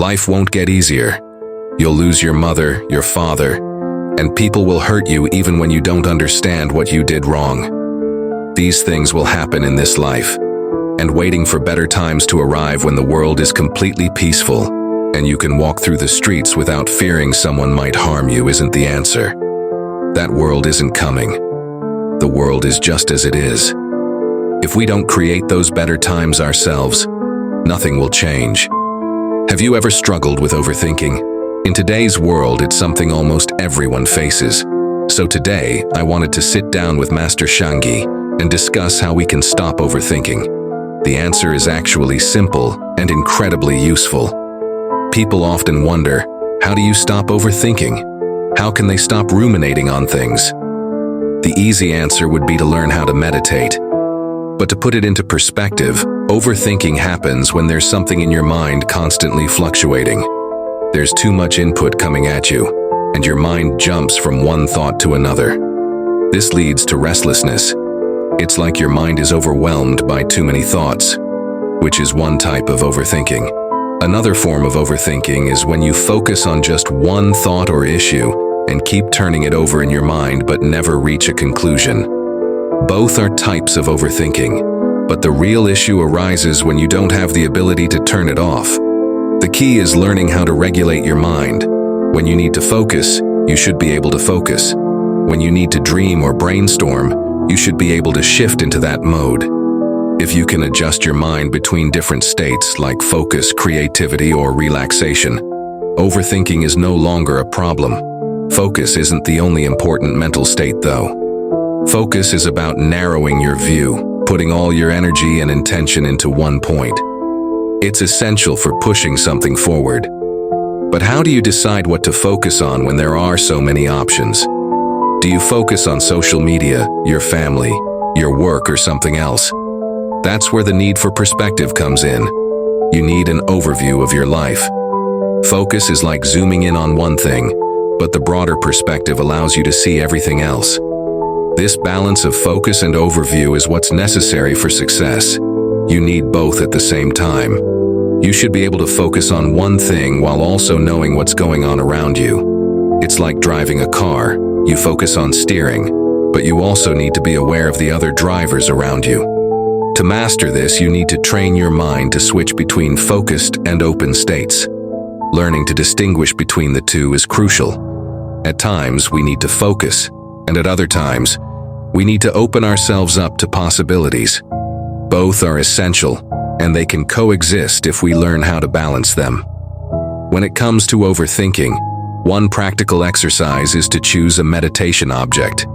Life won't get easier. You'll lose your mother, your father, and people will hurt you even when you don't understand what you did wrong. These things will happen in this life, and waiting for better times to arrive when the world is completely peaceful and you can walk through the streets without fearing someone might harm you isn't the answer. That world isn't coming. The world is just as it is. If we don't create those better times ourselves, nothing will change. Have you ever struggled with overthinking? In today's world, it's something almost everyone faces. So today, I wanted to sit down with Master Shangi and discuss how we can stop overthinking. The answer is actually simple and incredibly useful. People often wonder, how do you stop overthinking? How can they stop ruminating on things? The easy answer would be to learn how to meditate. But to put it into perspective, overthinking happens when there's something in your mind constantly fluctuating. There's too much input coming at you, and your mind jumps from one thought to another. This leads to restlessness. It's like your mind is overwhelmed by too many thoughts, which is one type of overthinking. Another form of overthinking is when you focus on just one thought or issue and keep turning it over in your mind but never reach a conclusion. Both are types of overthinking, but the real issue arises when you don't have the ability to turn it off. The key is learning how to regulate your mind. When you need to focus, you should be able to focus. When you need to dream or brainstorm, you should be able to shift into that mode. If you can adjust your mind between different states like focus, creativity, or relaxation, overthinking is no longer a problem. Focus isn't the only important mental state, though. Focus is about narrowing your view, putting all your energy and intention into one point. It's essential for pushing something forward. But how do you decide what to focus on when there are so many options? Do you focus on social media, your family, your work, or something else? That's where the need for perspective comes in. You need an overview of your life. Focus is like zooming in on one thing, but the broader perspective allows you to see everything else. This balance of focus and overview is what's necessary for success. You need both at the same time. You should be able to focus on one thing while also knowing what's going on around you. It's like driving a car. You focus on steering, but you also need to be aware of the other drivers around you. To master this, you need to train your mind to switch between focused and open states. Learning to distinguish between the two is crucial. At times, we need to focus, and at other times, we need to open ourselves up to possibilities. Both are essential, and they can coexist if we learn how to balance them. When it comes to overthinking, one practical exercise is to choose a meditation object.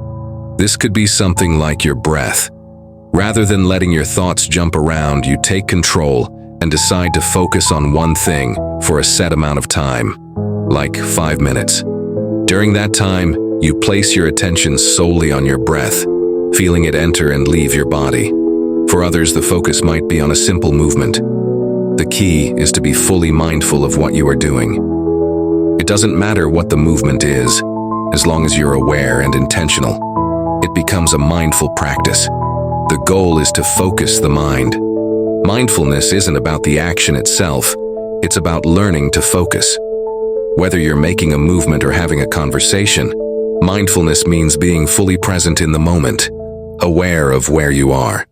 This could be something like your breath. Rather than letting your thoughts jump around, you take control and decide to focus on one thing for a set amount of time, like 5 minutes. During that time, you place your attention solely on your breath, feeling it enter and leave your body. For others, the focus might be on a simple movement. The key is to be fully mindful of what you are doing. It doesn't matter what the movement is, as long as you're aware and intentional. It becomes a mindful practice. The goal is to focus the mind. Mindfulness isn't about the action itself, it's about learning to focus. Whether you're making a movement or having a conversation, mindfulness means being fully present in the moment, aware of where you are.